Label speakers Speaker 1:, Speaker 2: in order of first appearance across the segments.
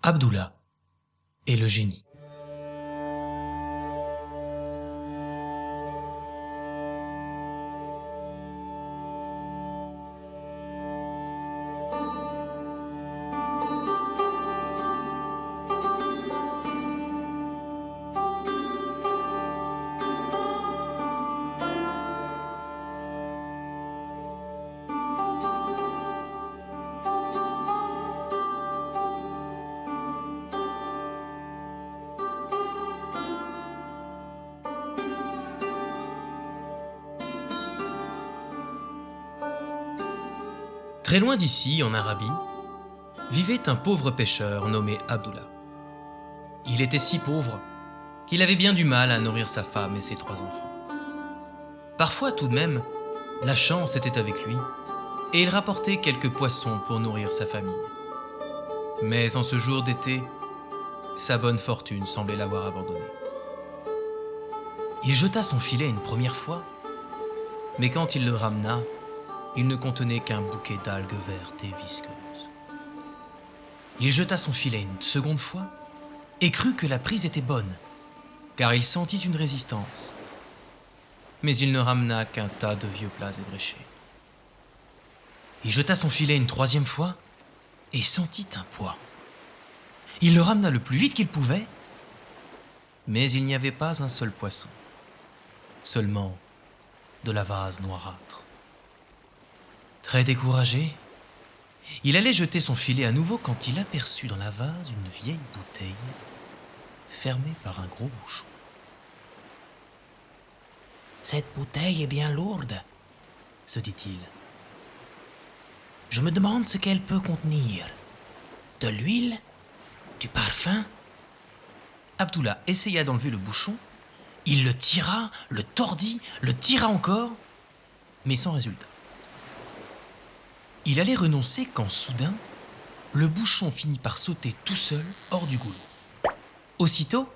Speaker 1: Abdullah et le génie. Très loin d'ici, en Arabie, vivait un pauvre pêcheur nommé Abdullah. Il était si pauvre qu'il avait bien du mal à nourrir sa femme et ses 3 enfants. Parfois tout de même, la chance était avec lui et il rapportait quelques poissons pour nourrir sa famille. Mais en ce jour d'été, sa bonne fortune semblait l'avoir abandonné. Il jeta son filet une première fois, mais quand il le ramena, il ne contenait qu'un bouquet d'algues vertes et visqueuses. Il jeta son filet une seconde fois et crut que la prise était bonne, car il sentit une résistance. Mais il ne ramena qu'un tas de vieux plats ébréchés. Il jeta son filet une troisième fois et sentit un poids. Il le ramena le plus vite qu'il pouvait, mais il n'y avait pas un seul poisson, seulement de la vase noirâtre. Très découragé, il allait jeter son filet à nouveau quand il aperçut dans la vase une vieille bouteille fermée par un gros bouchon. « Cette bouteille est bien lourde, » se dit-il. « Je me demande ce qu'elle peut contenir. De l'huile? Du parfum ?» Abdullah essaya d'enlever le bouchon. Il le tira, le tordit, le tira encore, mais sans résultat. Il allait renoncer quand soudain, le bouchon finit par sauter tout seul hors du goulot. Aussitôt,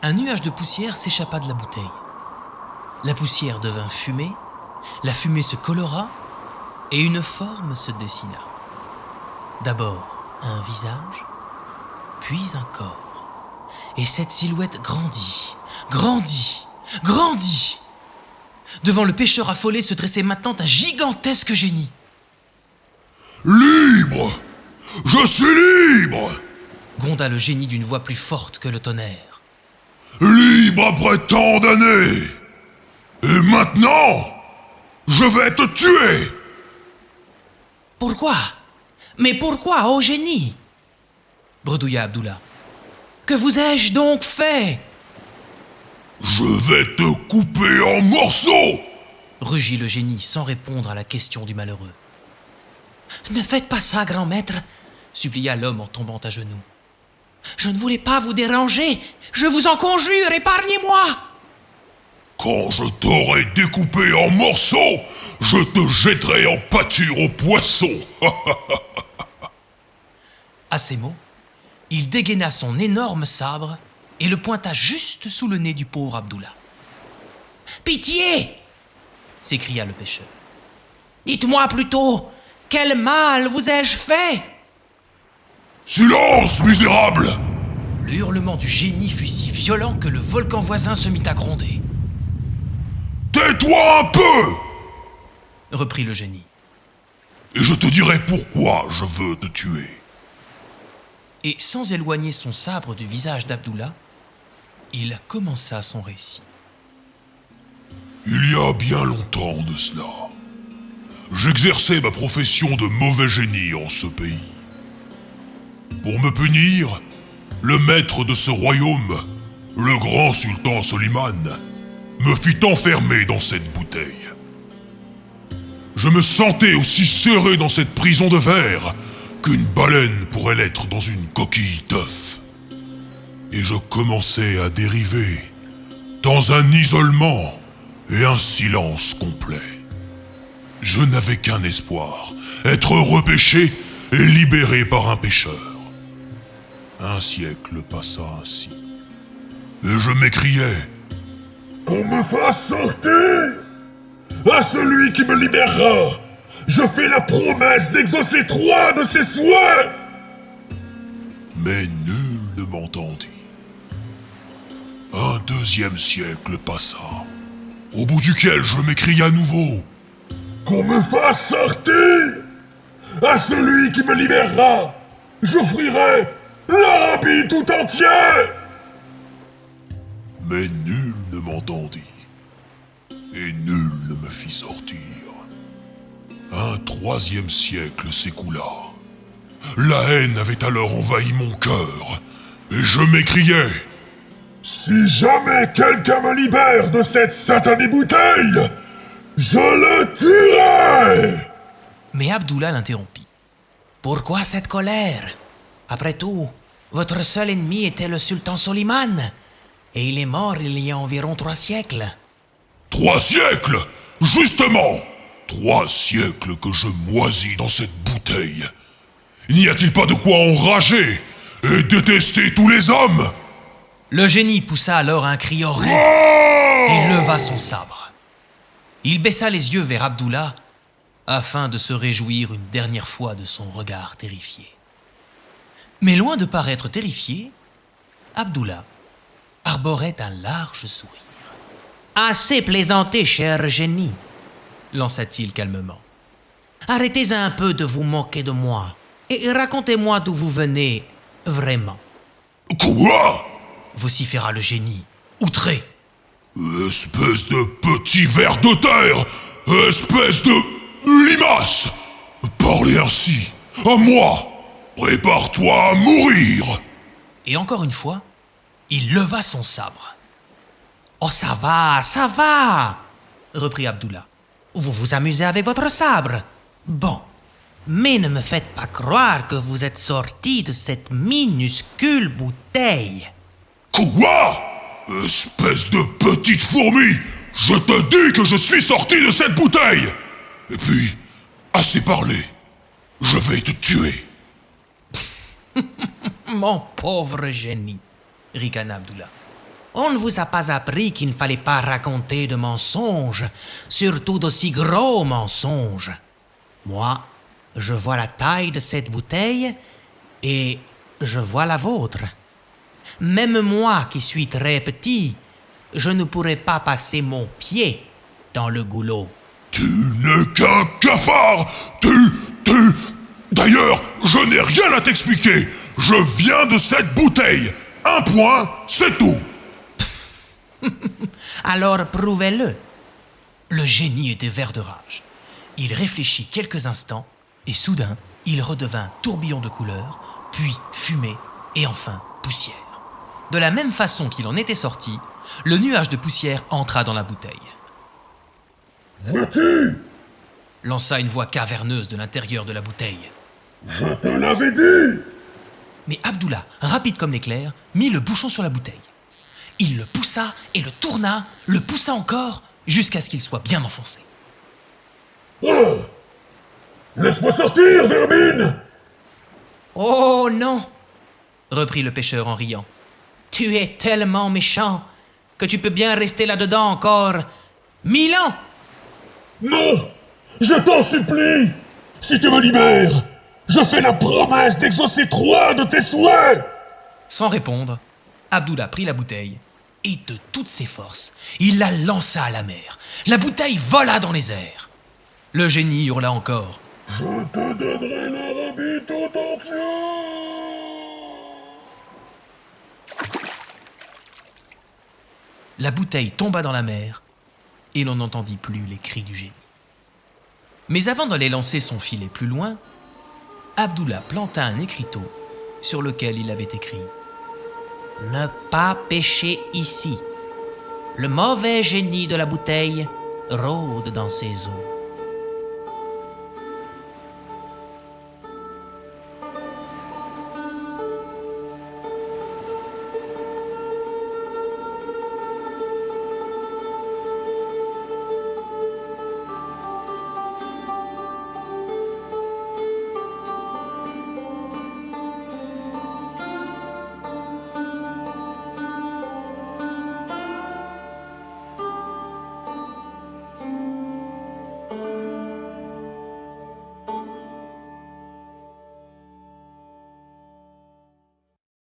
Speaker 1: un nuage de poussière s'échappa de la bouteille. La poussière devint fumée, la fumée se colora et une forme se dessina. D'abord un visage, puis un corps. Et cette silhouette grandit, grandit, grandit. Devant le pêcheur affolé se dressait maintenant un gigantesque génie.
Speaker 2: « Libre! Je suis libre !»
Speaker 1: gronda le génie d'une voix plus forte que le tonnerre.
Speaker 2: « Libre après tant d'années! Et maintenant, je vais te tuer !»
Speaker 1: « Pourquoi? Mais pourquoi, ô génie ?» bredouilla Abdullah. « Que vous ai-je donc fait ?»
Speaker 2: « Je vais te couper en morceaux !»
Speaker 1: rugit le génie sans répondre à la question du malheureux. « Ne faites pas ça, grand maître !» supplia l'homme en tombant à genoux. « Je ne voulais pas vous déranger. Je vous en conjure, épargnez-moi !»
Speaker 2: « Quand je t'aurai découpé en morceaux, je te jetterai en pâture aux poissons !»
Speaker 1: À ces mots, il dégaina son énorme sabre et le pointa juste sous le nez du pauvre Abdullah. « Pitié !» s'écria le pêcheur. « Dites-moi plutôt, quel mal vous ai-je fait ?»
Speaker 2: « Silence, misérable !»
Speaker 1: Le hurlement du génie fut si violent que le volcan voisin se mit à gronder.
Speaker 2: « Tais-toi un peu !»
Speaker 1: reprit le génie.
Speaker 2: « Et je te dirai pourquoi je veux te tuer. »
Speaker 1: Et sans éloigner son sabre du visage d'Abdullah, il commença son récit.
Speaker 2: Il y a bien longtemps de cela, j'exerçais ma profession de mauvais génie en ce pays. Pour me punir, le maître de ce royaume, le grand sultan Soliman, me fit enfermer dans cette bouteille. Je me sentais aussi serré dans cette prison de verre qu'une baleine pourrait l'être dans une coquille d'œuf. Et je commençais à dériver dans un isolement et un silence complet. Je n'avais qu'un espoir, être repêché et libéré par un pêcheur. Un siècle passa ainsi, et je m'écriais « Qu'on me fasse sortir! À celui qui me libérera, je fais la promesse d'exaucer 3 de ses souhaits !» Mais nul ne m'entendit. Un deuxième siècle passa, au bout duquel je m'écriai à nouveau « Qu'on me fasse sortir! À celui qui me libérera, j'offrirai l'Arabie tout entière !» Mais nul ne m'entendit, et nul ne me fit sortir. Un troisième siècle s'écoula. La haine avait alors envahi mon cœur, et je m'écriai « Si jamais quelqu'un me libère de cette satanée bouteille, je le tuerai !»
Speaker 1: Mais Abdullah l'interrompit. « Pourquoi cette colère? Après tout, votre seul ennemi était le sultan Soliman, et il est mort il y a environ 3 siècles. »
Speaker 2: 3 siècles? Justement! 3 siècles que je moisis dans cette bouteille. N'y a-t-il pas de quoi enrager et détester tous les hommes?
Speaker 1: Le génie poussa alors un cri horrible et leva son sabre. Il baissa les yeux vers Abdullah afin de se réjouir une dernière fois de son regard terrifié. Mais loin de paraître terrifié, Abdullah arborait un large sourire. « Assez plaisanté, cher génie, » lança-t-il calmement. « Arrêtez un peu de vous moquer de moi et racontez-moi d'où vous venez vraiment. »
Speaker 2: « Quoi ?»
Speaker 1: vociféra le génie, outré.
Speaker 2: « Espèce de petit ver de terre! Espèce de limace! Parler ainsi à moi! Prépare-toi à mourir !»
Speaker 1: Et encore une fois, il leva son sabre. « Oh, ça va !» reprit Abdullah. « Vous vous amusez avec votre sabre. Bon, mais ne me faites pas croire que vous êtes sorti de cette minuscule bouteille. »
Speaker 2: « Quoi? Espèce de petite fourmi! Je te dis que je suis sorti de cette bouteille! Et puis, assez parlé, je vais te tuer. »
Speaker 1: Mon pauvre génie, ricana Abdullah. On ne vous a pas appris qu'il ne fallait pas raconter de mensonges, surtout d'aussi gros mensonges. Moi, je vois la taille de cette bouteille et je vois la vôtre. Même moi qui suis très petit, je ne pourrais pas passer mon pied dans le goulot.
Speaker 2: Tu n'es qu'un cafard! D'ailleurs, je n'ai rien à t'expliquer. Je viens de cette bouteille. Un point, c'est tout.
Speaker 1: Alors prouvez-le. Le génie était vert de rage. Il réfléchit quelques instants et soudain, il redevint tourbillon de couleurs, puis fumée et enfin poussière. De la même façon qu'il en était sorti, le nuage de poussière entra dans la bouteille.
Speaker 2: « Vois-tu »
Speaker 1: lança une voix caverneuse de l'intérieur de la bouteille.
Speaker 2: « Je te l'avais dit !»
Speaker 1: Mais Abdullah, rapide comme l'éclair, mit le bouchon sur la bouteille. Il le poussa et le tourna, le poussa encore, jusqu'à ce qu'il soit bien enfoncé.
Speaker 2: « Oh ! Laisse-moi sortir, vermine !»«
Speaker 1: Oh non !» reprit le pêcheur en riant. « Tu es tellement méchant que tu peux bien rester là-dedans encore 1000 ans !»«
Speaker 2: Non ! Je t'en supplie ! Si tu me libères, je fais la promesse d'exaucer 3 de tes souhaits !»
Speaker 1: Sans répondre, Abdullah prit la bouteille et de toutes ses forces, il la lança à la mer. La bouteille vola dans les airs. Le génie hurla encore.
Speaker 2: « Je te donnerai l'Arabie tout entière !»
Speaker 1: La bouteille tomba dans la mer et l'on n'entendit plus les cris du génie. Mais avant d'aller lancer son filet plus loin, Abdullah planta un écriteau sur lequel il avait écrit « Ne pas pêcher ici. Le mauvais génie de la bouteille rôde dans ses eaux. »